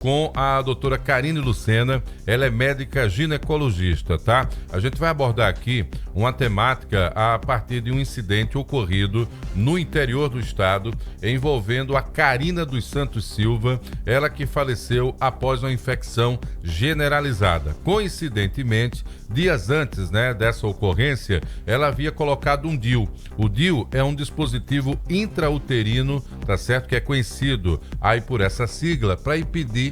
Com a doutora Karine Lucena, ela é médica ginecologista, tá? A gente vai abordar aqui uma temática a partir de um incidente ocorrido no interior do estado, envolvendo a Karina dos Santos Silva, ela que faleceu após uma infecção generalizada. Coincidentemente, dias antes, dessa ocorrência, ela havia colocado um DIU. O DIU é um dispositivo intrauterino, tá certo? Que é conhecido aí por essa sigla, para impedir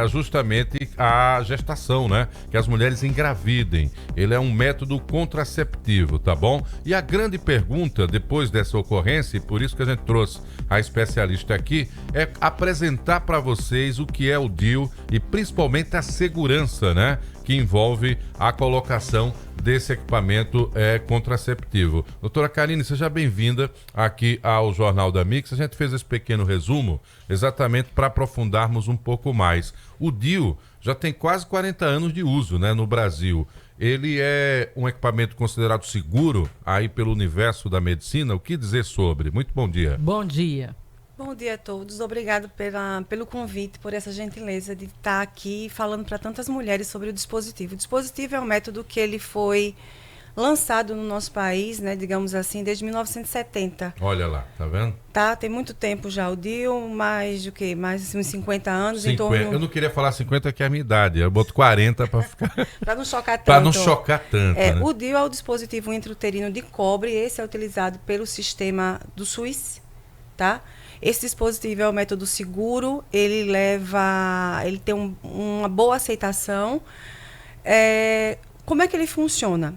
justamente a gestação, que as mulheres engravidem. Ele é um método contraceptivo, tá bom? E a grande pergunta depois dessa ocorrência, e por isso que a gente trouxe a especialista aqui, é apresentar para vocês o que é o DIU e principalmente a segurança, que envolve a colocação desse equipamento contraceptivo. Doutora Karine, seja bem-vinda aqui ao Jornal da Mix. A gente fez esse pequeno resumo exatamente para aprofundarmos um pouco mais. O DIU já tem quase 40 anos de uso, no Brasil. Ele é um equipamento considerado seguro aí pelo universo da medicina. O que dizer sobre? Muito bom dia. Bom dia. Bom dia a todos. Obrigado pelo convite, por essa gentileza de estar aqui falando para tantas mulheres sobre o dispositivo. O dispositivo é um método que ele foi lançado no nosso país, digamos assim, desde 1970. Olha lá, tá vendo? Tá, tem muito tempo já o DIU, mais uns 50 anos. 50. Eu não queria falar 50, que é a minha idade. Eu boto 40 para ficar... para não chocar tanto. Para não chocar tanto, O DIU é o dispositivo intrauterino de cobre. Esse é utilizado pelo sistema do SUS, tá? Esse dispositivo é um método seguro, ele tem uma boa aceitação. Como é que ele funciona?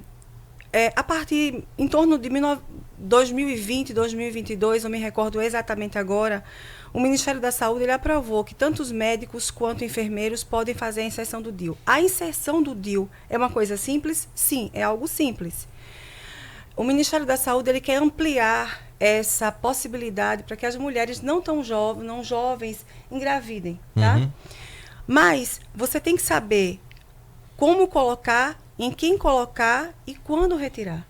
A partir, em torno de 2020, 2022, eu me recordo exatamente agora, o Ministério da Saúde ele aprovou que tanto os médicos quanto enfermeiros podem fazer a inserção do DIU. A inserção do DIU é uma coisa simples? Sim, é algo simples. O Ministério da Saúde ele quer ampliar essa possibilidade para que as mulheres não jovens engravidem, tá? Uhum. Mas você tem que saber como colocar, em quem colocar e quando retirar,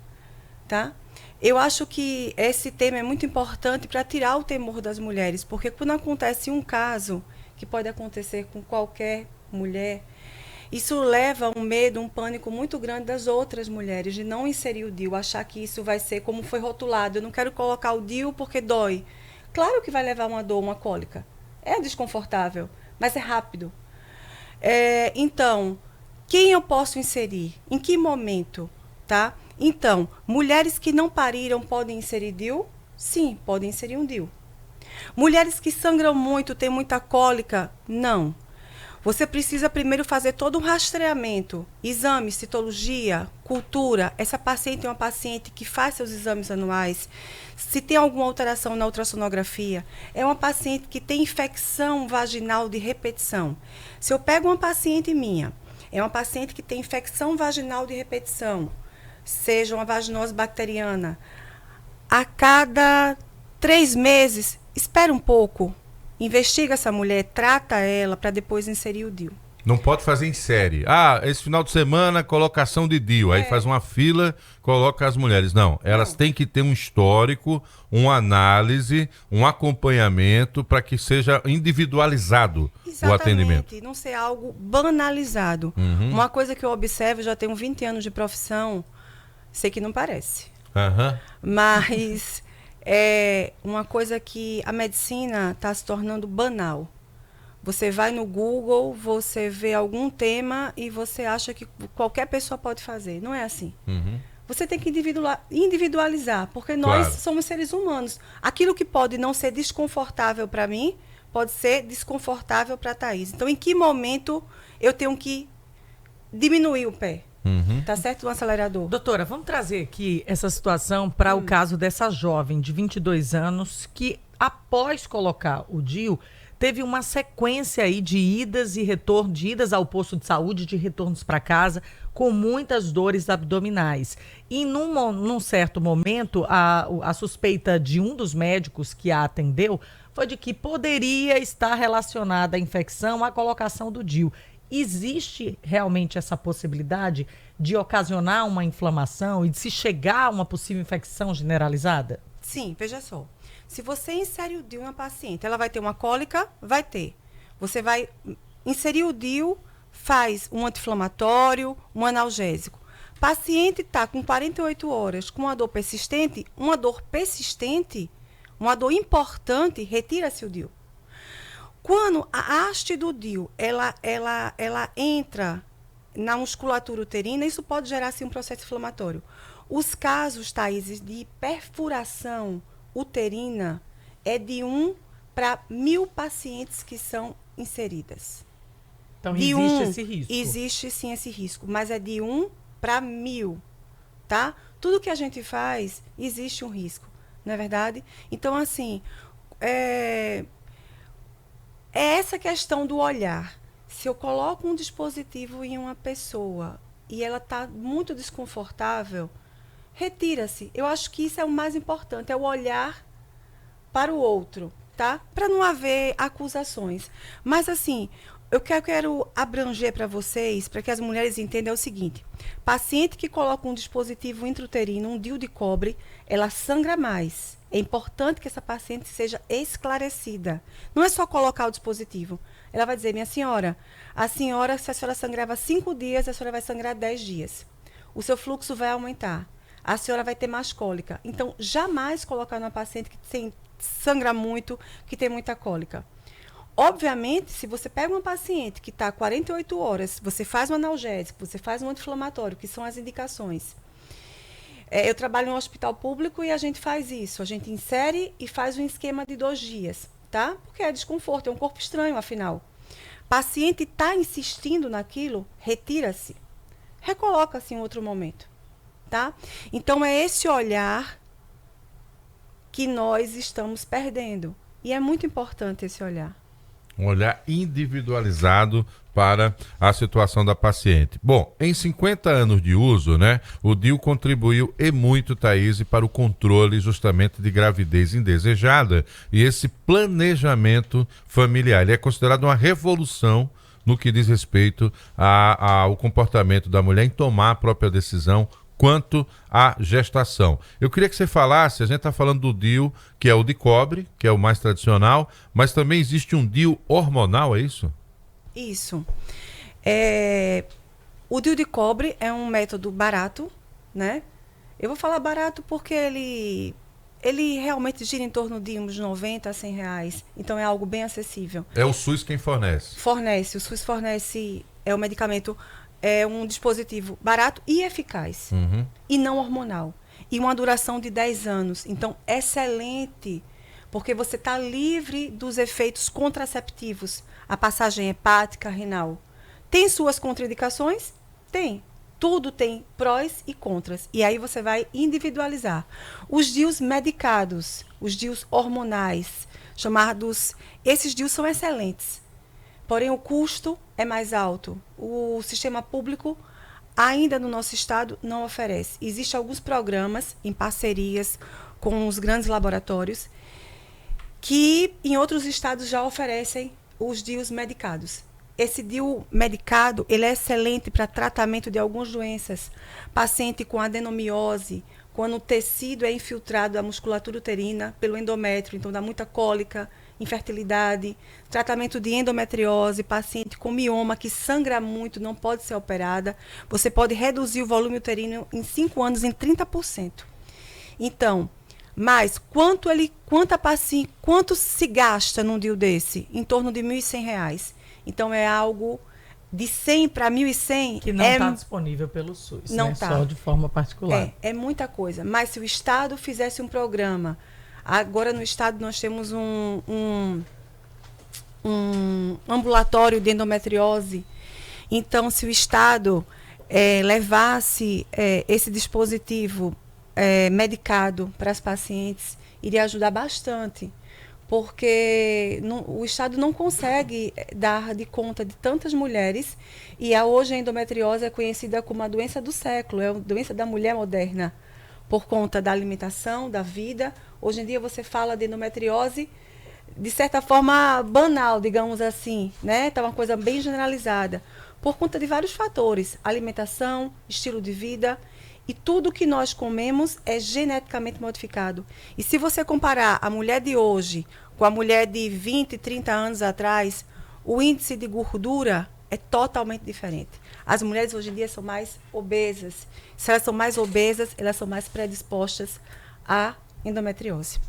tá? Eu acho que esse tema é muito importante para tirar o temor das mulheres, porque quando acontece um caso, que pode acontecer com qualquer mulher, isso leva um medo, um pânico muito grande das outras mulheres, de não inserir o DIU, achar que isso vai ser como foi rotulado. Eu não quero colocar o DIU porque dói. Claro que vai levar uma dor, uma cólica. É desconfortável, mas é rápido. Então, quem eu posso inserir? Em que momento? Tá? Então, mulheres que não pariram podem inserir DIU? Sim, podem inserir um DIU. Mulheres que sangram muito, têm muita cólica? Não. Você precisa primeiro fazer todo um rastreamento, exame, citologia, cultura. Essa paciente é uma paciente que faz seus exames anuais. Se tem alguma alteração na ultrassonografia, é uma paciente que tem infecção vaginal de repetição. Se eu pego uma paciente minha, é uma paciente que tem infecção vaginal de repetição, seja uma vaginose bacteriana, a cada 3 meses, espera um pouco. Investiga essa mulher, trata ela para depois inserir o DIU. Não pode fazer em série. Esse final de semana, colocação de DIU. Aí faz uma fila, coloca as mulheres. Não, elas têm que ter um histórico, uma análise, um acompanhamento para que seja individualizado o atendimento. Exatamente, não ser algo banalizado. Uhum. Uma coisa que eu observo, já tenho 20 anos de profissão, sei que não parece. Uhum. Mas... é uma coisa que a medicina está se tornando banal. Você vai no Google, você vê algum tema e você acha que qualquer pessoa pode fazer. Não é assim. Uhum. Você tem que individualizar, porque nós somos seres humanos. Aquilo que pode não ser desconfortável para mim, pode ser desconfortável para a Thaís. Então, em que momento eu tenho que diminuir o pé? Uhum. Tá certo? No acelerador. Doutora, vamos trazer aqui essa situação para o caso dessa jovem de 22 anos que, após colocar o DIU, teve uma sequência aí de idas e retorno, de idas ao posto de saúde, de retornos para casa, com muitas dores abdominais. E num certo momento, a suspeita de um dos médicos que a atendeu foi de que poderia estar relacionada a infecção à colocação do DIU. Existe realmente essa possibilidade de ocasionar uma inflamação e de se chegar a uma possível infecção generalizada? Sim, veja só. Se você insere o DIU na paciente, ela vai ter uma cólica? Vai ter. Você vai inseriu o DIU, faz um anti-inflamatório, um analgésico. Paciente está com 48 horas com uma dor persistente, uma dor importante, retira-se o DIU. Quando a haste do DIU, ela entra na musculatura uterina, isso pode gerar assim, um processo inflamatório. Os casos, Thaís, de perfuração uterina é de 1 para 1.000 pacientes que são inseridas. Então, existe esse risco? Existe sim esse risco, mas é de 1 para 1.000, tá? Tudo que a gente faz, existe um risco, não é verdade? Então, assim, é essa questão do olhar. Se eu coloco um dispositivo em uma pessoa e ela está muito desconfortável, retira-se. Eu acho que isso é o mais importante, é o olhar para o outro, tá? Para não haver acusações. Mas, assim, eu quero abranger para vocês, para que as mulheres entendam, é o seguinte. Paciente que coloca um dispositivo intrauterino, um DIU de cobre, ela sangra mais. É importante que essa paciente seja esclarecida. Não é só colocar o dispositivo. Ela vai dizer, minha senhora, se a senhora sangrava 5 dias, a senhora vai sangrar 10 dias. O seu fluxo vai aumentar. A senhora vai ter mais cólica. Então, jamais colocar numa paciente que sangra muito, que tem muita cólica. Obviamente, se você pega uma paciente que está 48 horas, você faz um analgésico, você faz um anti-inflamatório, que são as indicações. Eu trabalho em um hospital público e a gente faz isso. A gente insere e faz um esquema de 2 dias, tá? Porque é desconforto, é um corpo estranho, afinal. Paciente está insistindo naquilo, retira-se. Recoloca-se em outro momento, tá? Então, é esse olhar que nós estamos perdendo. E é muito importante esse olhar. Um olhar individualizado para a situação da paciente. Bom, em 50 anos de uso, né, o DIU contribuiu e muito, Thaís, para o controle justamente de gravidez indesejada e esse planejamento familiar. Ele é considerado uma revolução no que diz respeito ao comportamento da mulher em tomar a própria decisão quanto à gestação. Eu queria que você falasse, a gente está falando do DIU, que é o de cobre, que é o mais tradicional, mas também existe um DIU hormonal, é isso? Isso. O DIU de cobre é um método barato, né? Eu vou falar barato porque ele realmente gira em torno de uns 90 a 100 reais. Então é algo bem acessível. É o SUS quem fornece? Fornece. O SUS fornece o medicamento. É um dispositivo barato e eficaz. E não hormonal. E uma duração de 10 anos. Então, excelente, porque você está livre dos efeitos contraceptivos. A passagem hepática, renal. Tem suas contraindicações? Tem. Tudo tem prós e contras. E aí você vai individualizar. Os DIUs medicados, os DIUs hormonais, esses DIUs são excelentes. Porém, o custo é mais alto. O sistema público, ainda no nosso estado, não oferece. Existem alguns programas em parcerias com os grandes laboratórios que em outros estados já oferecem os DIUs medicados. Esse DIU medicado, ele é excelente para tratamento de algumas doenças. Paciente com adenomiose, quando o tecido é infiltrado da musculatura uterina pelo endométrio, então dá muita cólica, infertilidade, tratamento de endometriose, paciente com mioma que sangra muito, não pode ser operada. Você pode reduzir o volume uterino em 5 anos em 30%. Então, mas quanto se gasta num DIU desse? Em torno de R$ 1.100. Então, é algo de 100 para 1.100. Que não está disponível pelo SUS, não né? Tá. Só de forma particular. É muita coisa. Mas se o Estado fizesse um programa. Agora, no estado, nós temos um ambulatório de endometriose. Então, se o Estado levasse esse dispositivo medicado para as pacientes, iria ajudar bastante. Porque o Estado não consegue dar de conta de tantas mulheres. E hoje a endometriose é conhecida como a doença do século, é a doença da mulher moderna. Por conta da alimentação, da vida. Hoje em dia você fala de endometriose de certa forma banal, digamos assim, né? Tá uma coisa bem generalizada. Por conta de vários fatores. Alimentação, estilo de vida. E tudo que nós comemos é geneticamente modificado. E se você comparar a mulher de hoje com a mulher de 20, 30 anos atrás, o índice de gordura é totalmente diferente. As mulheres hoje em dia são mais obesas. Se elas são mais obesas, elas são mais predispostas à endometriose.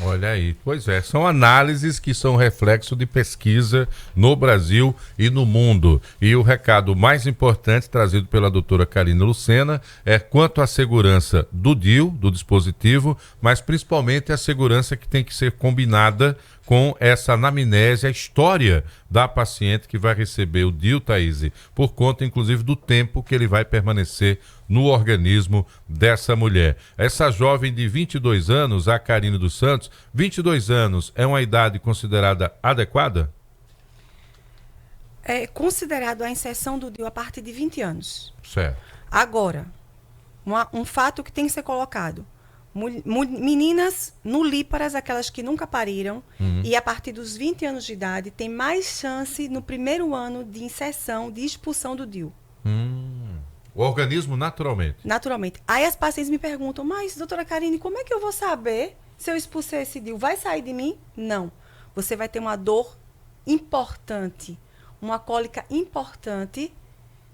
Olha aí, pois é, são análises que são reflexo de pesquisa no Brasil e no mundo. E o recado mais importante trazido pela doutora Carine Lucena é quanto à segurança do DIU, do dispositivo, mas principalmente a segurança que tem que ser combinada com essa anamnese, a história da paciente que vai receber o DIU, Thaís, por conta, inclusive, do tempo que ele vai permanecer no organismo dessa mulher. Essa jovem de 22 anos, a Carine dos Santos, 22 anos é uma idade considerada adequada? É considerado a inserção do DIU a partir de 20 anos. Certo. Agora, um fato que tem que ser colocado. Meninas nulíparas, aquelas que nunca pariram, e a partir dos 20 anos de idade, tem mais chance no primeiro ano de inserção, de expulsão do DIU. O organismo naturalmente. Naturalmente. Aí as pacientes me perguntam, mas, doutora Carine, como é que eu vou saber se eu expulsei esse DIU? Vai sair de mim? Não. Você vai ter uma dor importante, uma cólica importante,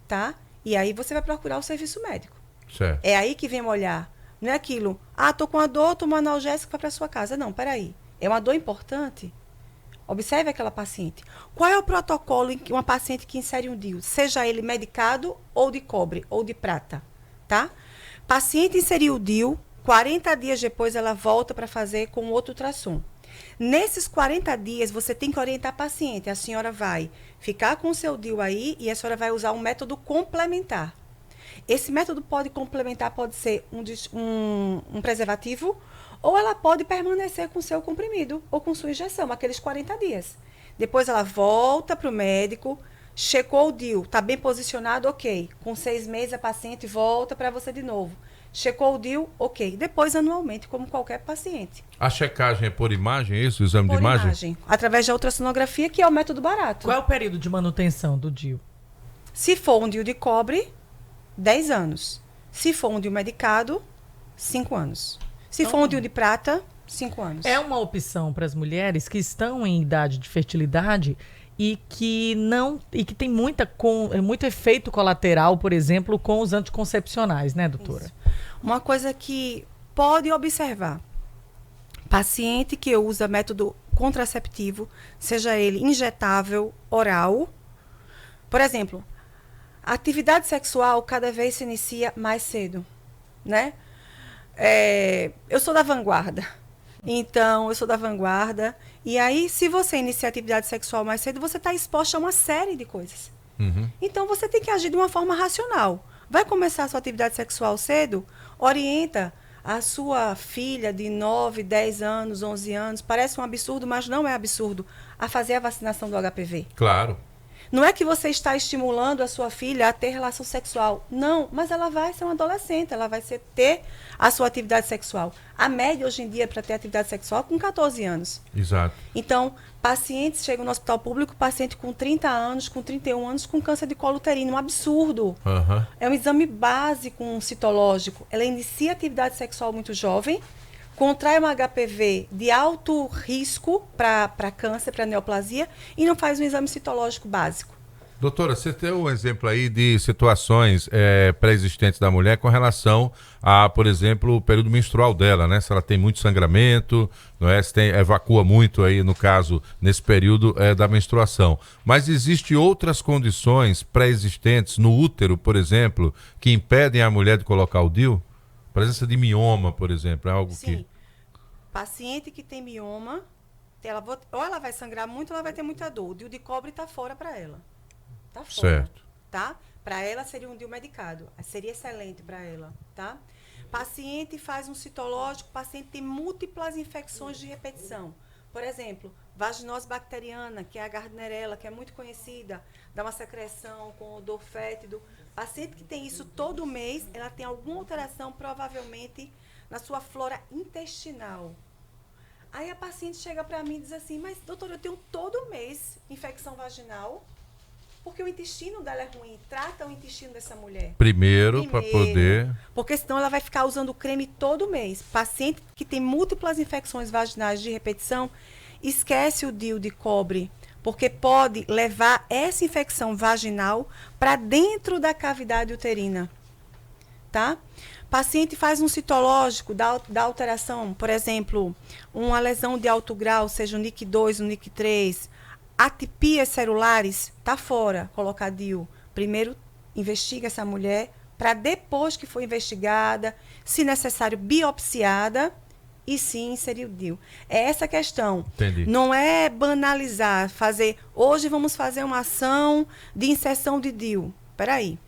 tá? E aí você vai procurar o serviço médico. Certo. É aí que vem olhar. Não é aquilo, tô com uma dor, toma um analgésico, vai para sua casa. Não, peraí. É uma dor importante? Observe aquela paciente. Qual é o protocolo em que uma paciente que insere um DIU, seja ele medicado ou de cobre ou de prata, tá? Paciente inseriu o DIU, 40 dias depois ela volta para fazer com outro ultrassom. Nesses 40 dias, você tem que orientar a paciente. A senhora vai ficar com o seu DIU aí e a senhora vai usar um método complementar. Esse método pode ser um preservativo, ou ela pode permanecer com o seu comprimido ou com sua injeção, aqueles 40 dias. Depois ela volta para o médico, checou o DIU, está bem posicionado, ok. Com 6 meses a paciente volta para você de novo. Checou o DIU, ok. Depois anualmente, como qualquer paciente. A checagem é por imagem, é isso? O exame de imagem? Através da ultrassonografia, que é o método barato. Qual é o período de manutenção do DIU? Se for um DIU de cobre, 10 anos. Se for um DIU medicado, 5 anos. Se for um DIU de prata, 5 anos. É uma opção para as mulheres que estão em idade de fertilidade e que tem muito efeito colateral, por exemplo, com os anticoncepcionais, né, doutora? Isso. Uma coisa que pode observar. Paciente que usa método contraceptivo, seja ele injetável, oral. Por exemplo, a atividade sexual cada vez se inicia mais cedo, né? Eu sou da vanguarda. Então, eu sou da vanguarda. E aí, se você inicia a atividade sexual mais cedo, você está exposto a uma série de coisas. Então, você tem que agir de uma forma racional. Vai começar a sua atividade sexual cedo? Orienta a sua filha de 9, 10 anos, 11 anos. Parece um absurdo, mas não é absurdo. A fazer a vacinação do HPV. Claro. Não é que você está estimulando a sua filha a ter relação sexual. Não, mas ela vai ser uma adolescente, ela vai ter a sua atividade sexual. A média hoje em dia para ter atividade sexual é com 14 anos. Exato. Então, pacientes chegam no hospital público, paciente com 30 anos, com 31 anos, com câncer de colo uterino. Um absurdo. É um exame básico, um citológico. Ela inicia a atividade sexual muito jovem, contrai um HPV de alto risco para câncer, para neoplasia, e não faz um exame citológico básico. Doutora, você tem um exemplo aí de situações pré-existentes da mulher com relação a, por exemplo, o período menstrual dela, né? Se ela tem muito sangramento, não é? Se evacua muito aí, no caso, nesse período da menstruação. Mas existem outras condições pré-existentes no útero, por exemplo, que impedem a mulher de colocar o DIU? Presença de mioma, por exemplo, é algo Sim. que... Paciente que tem mioma, ou ela vai sangrar muito ou ela vai ter muita dor. O DIU de cobre está fora para ela. Está fora. Certo. Tá? Para ela seria um DIU medicado. Seria excelente para ela. Tá? Paciente faz um citológico, paciente tem múltiplas infecções de repetição. Por exemplo, vaginose bacteriana, que é a Gardnerella, que é muito conhecida, dá uma secreção com odor fétido. Paciente que tem isso todo mês, ela tem alguma alteração, provavelmente, na sua flora intestinal. Aí a paciente chega para mim e diz assim, mas doutora, eu tenho todo mês infecção vaginal, porque o intestino dela é ruim. Trata o intestino dessa mulher. Primeiro para poder... Porque senão ela vai ficar usando creme todo mês. Paciente que tem múltiplas infecções vaginais de repetição, esquece o DIU de cobre porque pode levar essa infecção vaginal para dentro da cavidade uterina, tá? Paciente faz um citológico da alteração, por exemplo, uma lesão de alto grau, seja o NIC2, o NIC3, atipias celulares, tá fora, colocar DIU. Primeiro, investiga essa mulher, para depois que for investigada, se necessário, biopsiada, e sim inserir o DIU. É essa a questão. Entendi. Não é banalizar, hoje vamos fazer uma ação de inserção de DIU. Peraí.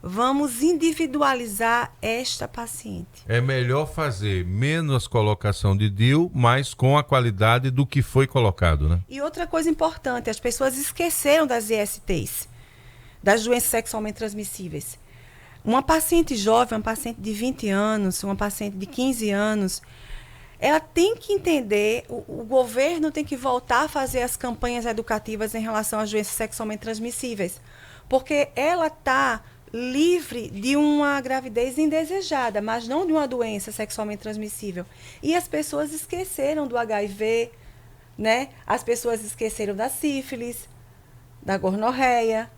Vamos individualizar esta paciente. É melhor fazer menos colocação de DIU, mas com a qualidade do que foi colocado, né? E outra coisa importante, as pessoas esqueceram das ISTs, das doenças sexualmente transmissíveis. Uma paciente jovem, uma paciente de 20 anos, uma paciente de 15 anos, ela tem que entender, o governo tem que voltar a fazer as campanhas educativas em relação às doenças sexualmente transmissíveis, porque ela está livre de uma gravidez indesejada, mas não de uma doença sexualmente transmissível. E as pessoas esqueceram do HIV, né? As pessoas esqueceram da sífilis, da gonorreia.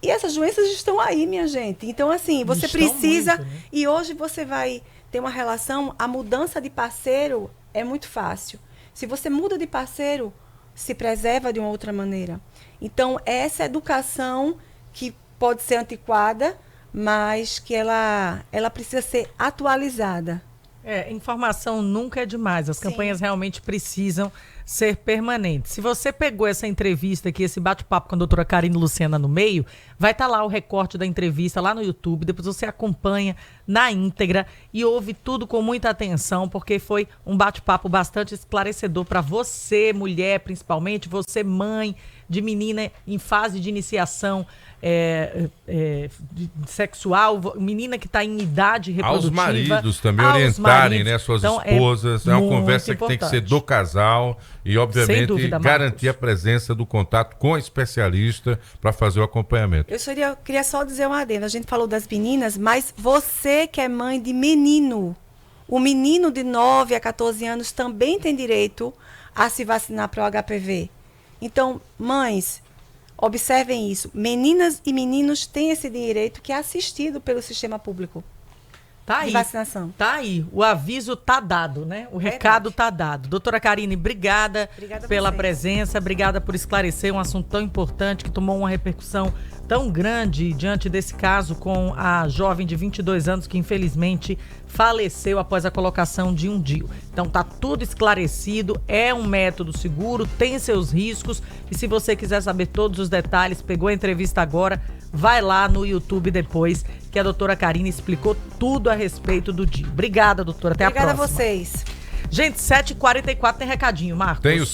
E essas doenças estão aí, minha gente. Então, assim, você precisa... muito, né? E hoje você vai ter uma relação... A mudança de parceiro é muito fácil. Se você muda de parceiro, se preserva de uma outra maneira. Então, essa educação que pode ser antiquada, mas que ela precisa ser atualizada. Informação nunca é demais. As Sim. campanhas realmente precisam ser permanentes. Se você pegou essa entrevista aqui, esse bate-papo com a doutora Karine Lucena no meio, vai estar lá o recorte da entrevista lá no YouTube, depois você acompanha na íntegra e ouve tudo com muita atenção, porque foi um bate-papo bastante esclarecedor para você, mulher principalmente, você mãe de menina em fase de iniciação sexual, menina que está em idade reprodutiva. Aos maridos também orientarem, né, suas esposas. É uma conversa que tem que ser do casal e, obviamente, dúvida, garantir Marcos. a presença do contato com a especialista para fazer o acompanhamento. Eu queria só dizer um adendo. A gente falou das meninas, mas você que é mãe de menino, o menino de 9 a 14 anos também tem direito a se vacinar para o HPV. Então, mães, observem isso. Meninas e meninos têm esse direito que é assistido pelo sistema público Tá aí. de vacinação. Tá aí. O aviso tá dado, né? O recado tá dado. Doutora Karine, obrigada pela vocês. presença, obrigada por esclarecer um assunto tão importante que tomou uma repercussão tão grande diante desse caso com a jovem de 22 anos que infelizmente faleceu após a colocação de um DIU. Então tá tudo esclarecido, é um método seguro, tem seus riscos e se você quiser saber todos os detalhes, pegou a entrevista agora, vai lá no YouTube depois que a doutora Karine explicou tudo a respeito do DIU. Obrigada, doutora. Até a próxima. Obrigada a vocês. Gente, 7h44 tem recadinho, Marcos. Tem o